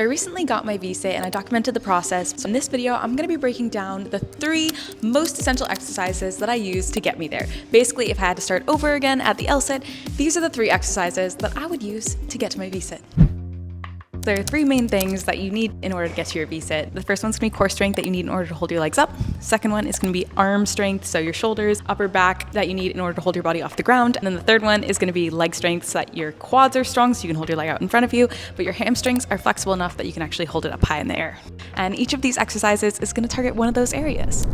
I recently got my V-sit and I documented the process. So in this video, I'm gonna be breaking down the 3 most essential exercises that I use to get me there. Basically, if I had to start over again at the L-sit, these are the 3 exercises that I would use to get to my V-sit. There are 3 main things that you need in order to get to your V-sit. The first one's gonna be core strength that you need in order to hold your legs up. Second one is gonna be arm strength, so your shoulders, upper back, that you need in order to hold your body off the ground. And then the third one is gonna be leg strength, so that your quads are strong so you can hold your leg out in front of you, but your hamstrings are flexible enough that you can actually hold it up high in the air. And each of these exercises is gonna target one of those areas.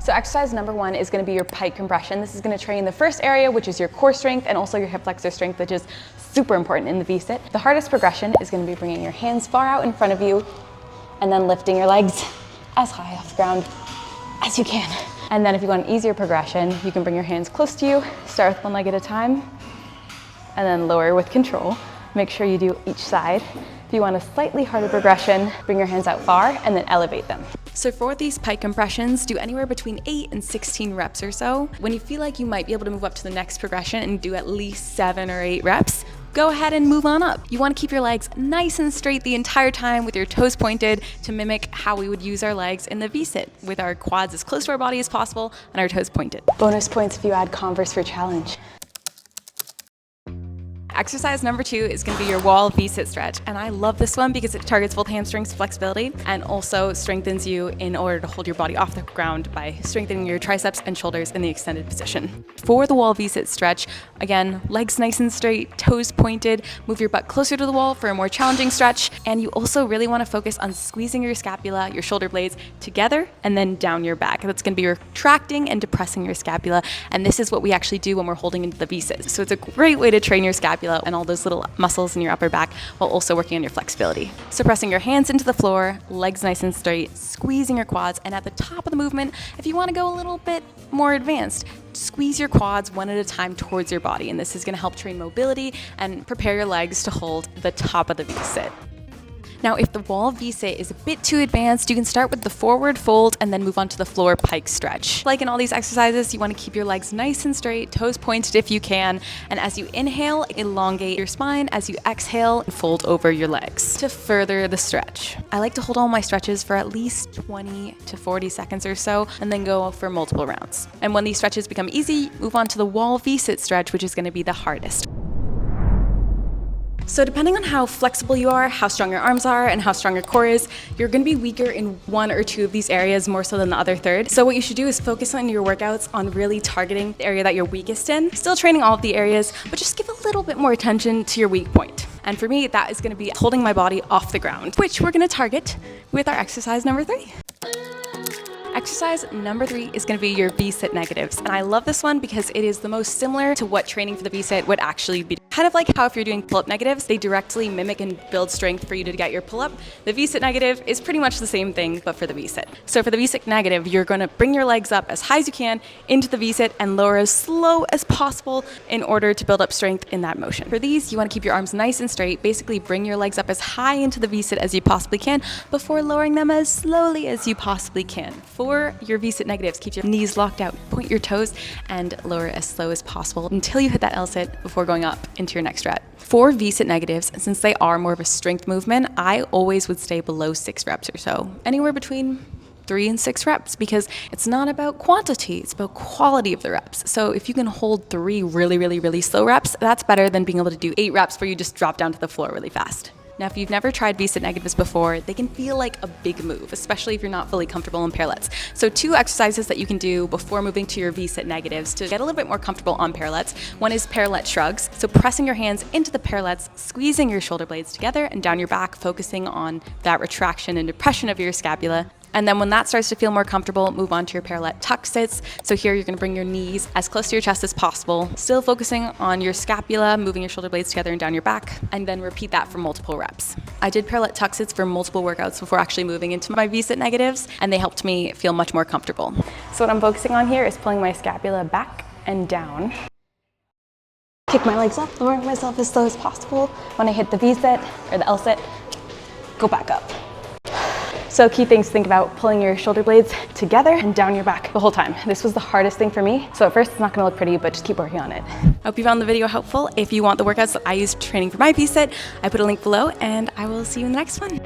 So exercise number 1 is going to be your pike compression. This is going to train the first area, which is your core strength, and also your hip flexor strength, which is super important in the V-sit. The hardest progression is going to be bringing your hands far out in front of you and then lifting your legs as high off the ground as you can. And then if you want an easier progression, you can bring your hands close to you, start with one leg at a time, and then lower with control. Make sure you do each side. If you want a slightly harder progression, bring your hands out far and then elevate them. So for these pike compressions, do anywhere between 8 and 16 reps or so. When you feel like you might be able to move up to the next progression and do at least 7 or 8 reps, go ahead and move on up. You want to keep your legs nice and straight the entire time with your toes pointed to mimic how we would use our legs in the V-sit, with our quads as close to our body as possible and our toes pointed. Bonus points if you add Converse for challenge. Exercise number 2 is going to be your wall V-sit stretch, and I love this one because it targets both hamstrings flexibility and also strengthens you in order to hold your body off the ground by strengthening your triceps and shoulders in the extended position. For the wall V-sit stretch, again, legs nice and straight, toes pointed, move your butt closer to the wall for a more challenging stretch, and you also really want to focus on squeezing your scapula, your shoulder blades together and then down your back. That's going to be retracting and depressing your scapula, and this is what we actually do when we're holding into the V-sit. So it's a great way to train your scapula and all those little muscles in your upper back while also working on your flexibility. So pressing your hands into the floor, legs nice and straight, squeezing your quads, and at the top of the movement, if you want to go a little bit more advanced, squeeze your quads one at a time towards your body, and this is going to help train mobility and prepare your legs to hold the top of the V-sit. Now, if the wall V-sit is a bit too advanced, you can start with the forward fold and then move on to the floor pike stretch. Like in all these exercises, you want to keep your legs nice and straight, toes pointed if you can, and as you inhale, elongate your spine. As you exhale, fold over your legs to further the stretch. I like to hold all my stretches for at least 20 to 40 seconds or so, and then go for multiple rounds. And when these stretches become easy, move on to the wall V-sit stretch, which is going to be the hardest. So depending on how flexible you are, how strong your arms are, and how strong your core is, you're going to be weaker in 1 or 2 of these areas more so than the other third. So what you should do is focus on your workouts on really targeting the area that you're weakest in, still training all of the areas, but just give a little bit more attention to your weak point. And for me, that is going to be holding my body off the ground, which we're going to target with our exercise number 3. Exercise number 3 is going to be your V-sit negatives, and I love this one because it is the most similar to what training for the V-sit would actually be. Kind of like how if you're doing pull-up negatives, they directly mimic and build strength for you to get your pull-up. The V-sit negative is pretty much the same thing, but for the V-sit. So for the V-sit negative, you're going to bring your legs up as high as you can into the V-sit and lower as slow as possible in order to build up strength in that motion. For these, you want to keep your arms nice and straight, basically bring your legs up as high into the V-sit as you possibly can before lowering them as slowly as you possibly can. For your V-sit negatives, keep your knees locked out, point your toes, and lower as slow as possible until you hit that L-sit before going up into your next rep. For V-sit negatives, since they are more of a strength movement, I always would stay below 6 reps or so, anywhere between 3 and 6 reps, because it's not about quantity, it's about quality of the reps. So if you can hold 3 really slow reps, that's better than being able to do 8 reps where you just drop down to the floor really fast. Now, if you've never tried V-sit negatives before, they can feel like a big move, especially if you're not fully comfortable in parallettes. So 2 exercises that you can do before moving to your V-sit negatives to get a little bit more comfortable on parallettes. One is parallette shrugs. So pressing your hands into the parallettes, squeezing your shoulder blades together and down your back, focusing on that retraction and depression of your scapula. And then when that starts to feel more comfortable, move on to your parallette tuck sits. So here you're going to bring your knees as close to your chest as possible, still focusing on your scapula, moving your shoulder blades together and down your back, and then repeat that for multiple reps. I did parallette tuck sits for multiple workouts before actually moving into my V-sit negatives, and they helped me feel much more comfortable. So what I'm focusing on here is pulling my scapula back and down. Kick my legs up, lowering myself as slow as possible. When I hit the V-sit or the L-sit, go back up. So key things to think about: pulling your shoulder blades together and down your back the whole time. This was the hardest thing for me. So at first it's not gonna look pretty, but just keep working on it. I hope you found the video helpful. If you want the workouts that I use training for my VSIT, I put a link below, and I will see you in the next one.